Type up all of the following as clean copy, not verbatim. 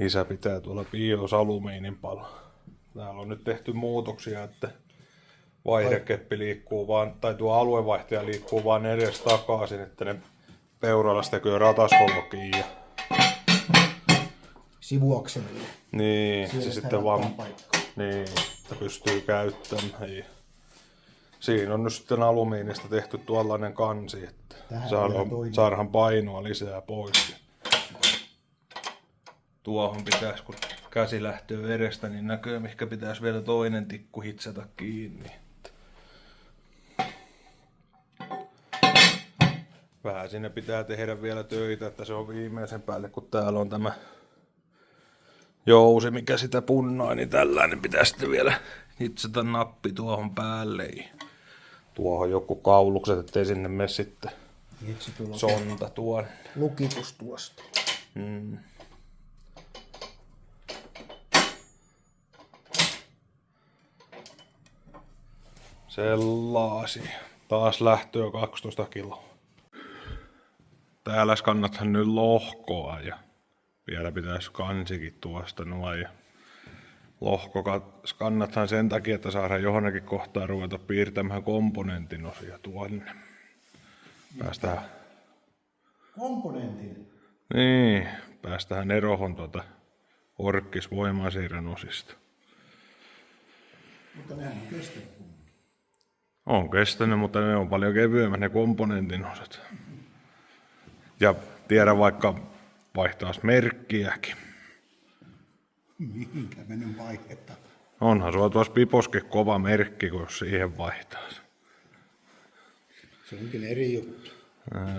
Isä pitää tuolla piilossa alumiinin palo. Täällä on nyt tehty muutoksia, että vaihdekeppi liikkuu vaan, tai tuo aluevaihtaja liikkuu vaan edes takaisin, että ne peuralasta tekee ratasholkiin. Ja... sivuakselille. Niin, se sitten vaan niin, että pystyy käyttämään. Ja siinä on nyt sitten alumiinista tehty tuollainen kansi, että saadaan painoa lisää pois. Tuohon pitäisi, kun käsi lähtee edestä, niin näkyy, mihinkä pitäisi vielä toinen tikku hitsata kiinni. Vähän sinne pitää tehdä vielä töitä, että se on viimeisen päälle, kun täällä on tämä jousi, mikä sitä punnaa, niin tällainen pitää sitten vielä hitsata nappi tuohon päälle. Tuohon joku kaulukset, ettei sinne mene sitten sonta tuon. Lukitus tuosta. Sellaasi. Taas lähtöä 12 kiloa. Täällä skannathan nyt lohkoa ja vielä pitäisi kansikin tuosta noin. Lohko skannathan sen takia, että saadaan johonkin kohtaan ruveta piirtämään komponentin osia tuonne. Päästään... Komponentin? Niin, päästään erohon orkkisvoimasiirron osista. Mutta nehän on kestänyt. On kestänyt, mutta ne on paljon kevyemmät ne komponentin osat. Ja tiedä vaikka vaihtaisi merkkiäkin. Mihinkä mennyt vaihetta? Onhan sulla tuossa piposkin kova merkki, kun siihen vaihtaisi. Se onkin eri juttu.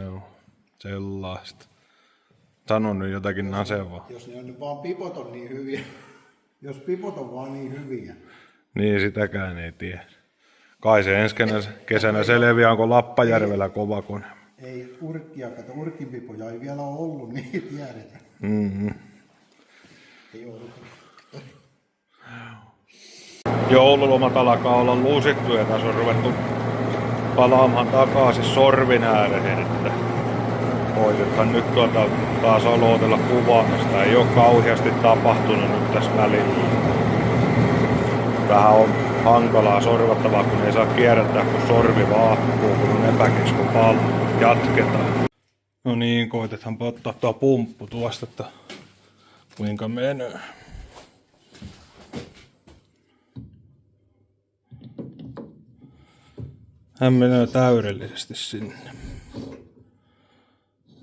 Joo, sellaista. Sano nyt jotakin nasevaa. Jos ne on nyt vaan pipot on niin hyviä. Jos pipot on vaan niin hyviä. Niin, sitäkään ei tiedä. Kai se ensi kesänä selviää, onko Lappajärvellä kova kone. Ei urkkia, kato urkkipipoja ei vielä ole ollut, niin ei tiedetä. Ei ole. Joululomat alkaa olla luusittu ja tässä on ruvettu palaamaan takaisin sorvin ääreen, että koitetaan nyt taas aloitella kuvaamista. Ei ole kauheasti tapahtunut nyt tässä välillä. Vähän on hankalaa sorvattavaa, kun ei saa kierrättää, kun sorvi vaahtuu, kun on epäkesko pallo. Jatketaan. No niin, koitetaan ottaa tuo pumppu tuosta, että kuinka menee. Hän menee täydellisesti sinne.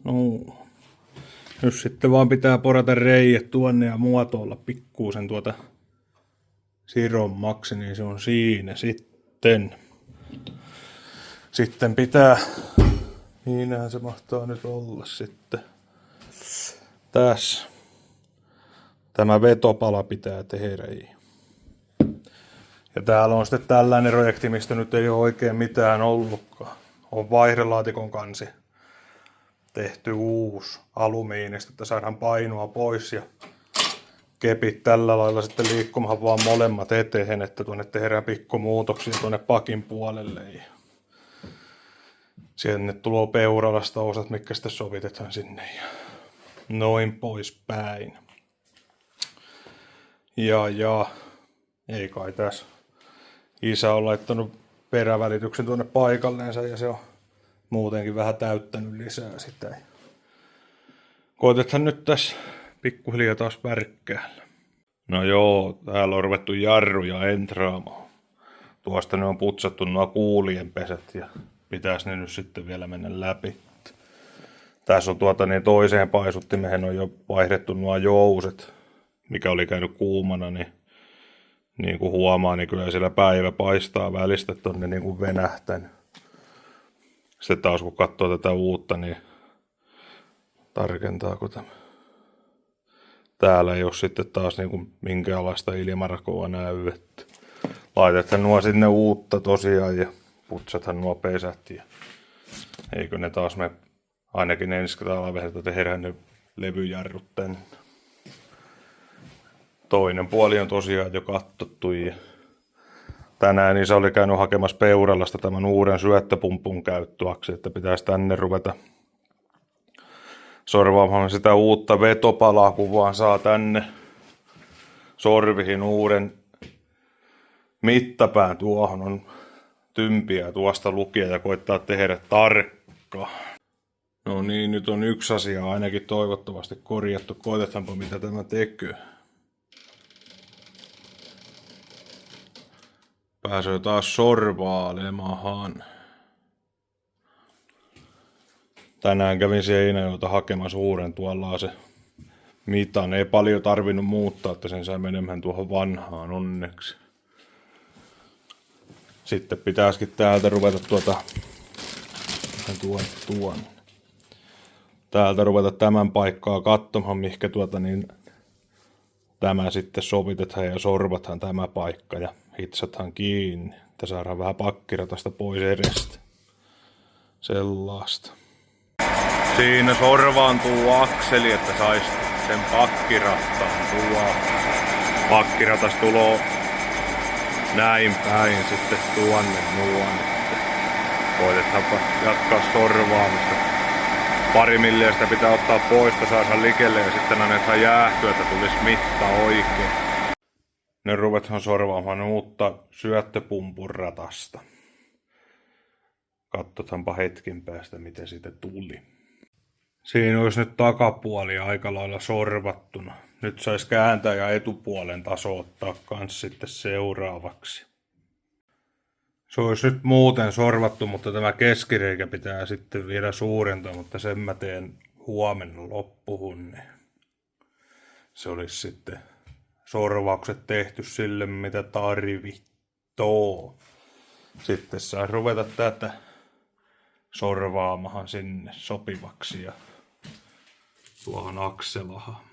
No. Nyt sitten vaan pitää porata reiät tuonne ja muotoilla pikkuusen sirommaksi, niin se on siinä sitten. Sitten pitää, niinhän se mahtaa nyt olla sitten. Tässä. Tämä vetopala pitää tehdä. Ja täällä on sitten tällainen projekti, mistä nyt ei ole oikein mitään ollutkaan. On vaihdelaatikon kansi tehty uusi alumiinista, että saadaan painoa pois ja kepit tällä lailla sitten liikkumaan vaan molemmat eteen, että tuonne tehdään pikkumuutoksia tuonne pakin puolelle. Sinne tulee peuralasta osat, mitkä sitten sovitetaan sinne ja noin pois päin. Ja ei kai tässä. Isä on laittanut perävälityksen tuonne paikalleensa ja se on muutenkin vähän täyttänyt lisää sitä. Koitetaan nyt tässä pikkuhiljaa taas värkkäällä. No joo, täällä on ruvettu jarruja entraamaan. Tuosta ne on putsattu nuo kuulien pesät ja pitäisi ne nyt sitten vielä mennä läpi. Tässä on toiseen paisuttimeen on jo vaihdettu nuo jouset, mikä oli käynyt kuumana, niin kuin huomaa, niin kyllä siellä päivä paistaa välistä, että on ne niin kuin venähtänyt. Sitten taas kun katsoo tätä uutta, niin tarkentaako tämä? Täällä ei ole sitten taas niin kuin minkäänlaista ilmarakoa näy. Laitetaan nuo sinne uutta tosiaan ja putsathan nuo pesät. Ja eikö ne taas me ainakin ensi talvehdelta tehdään ne levyjarrut tänne. Toinen puoli on tosiaan jo katsottu ja tänään Isä oli käynyt hakemassa Peuralasta tämän uuden syöttöpumpun käyttöaksi, että pitäisi tänne ruveta sorvaamaan sitä uutta vetopalaa, kun vaan saa tänne sorvihin uuden mittapään. Tuohon on tympiä tuosta lukia ja koittaa tehdä tarkkaa. No niin, nyt on yksi asia ainakin toivottavasti korjattu. Koitetaanpa mitä tämä tekee. Pääsee taas sorvailemaan. Tänään kävin Seinäjoelta hakemassa uuden, tuolla on se mitan. Ei paljon tarvinnut muuttaa, että sen sai menemään tuohon vanhaan onneksi. Sitten pitäisikin täältä ruveta täältä ruveta tämän paikkaa katsomaan, mihinkä tämä sitten sovitetaan ja sorvathan tämä paikka ja hitsathan kiinni, että saadaan vähän pakkiratasta pois edestä. Sellaista. Siinä sorvaantuu akseli, että sais sen pakkirattaan tuo. Pakkiratas tuloo näin päin sitten tuonne nuon. Koitetaanpa jatkaa sorvaamista. Pari milliä sitä pitää ottaa pois, että saa likelle ja sitten annetaan jäähtyä, että tulisi mitta oikein. Ne ruvetaan sorvaamaan uutta syöttöpumpun ratasta. Katsotaanpa hetken päästä, mitä siitä tuli. Siinä olisi nyt takapuoli aika lailla sorvattuna. Nyt saisi kääntää ja etupuolen tasoittaa kans sitten seuraavaksi. Se olisi nyt muuten sorvattu, mutta tämä keskireikä pitää sitten vielä suurentaa, mutta sen mä teen huomenna loppuun. Se olisi sitten sorvaukset tehty sille, mitä tarvitoo. Sitten saa ruveta tätä sorvaamahan sinne sopivaksi ja tuohon akselahan.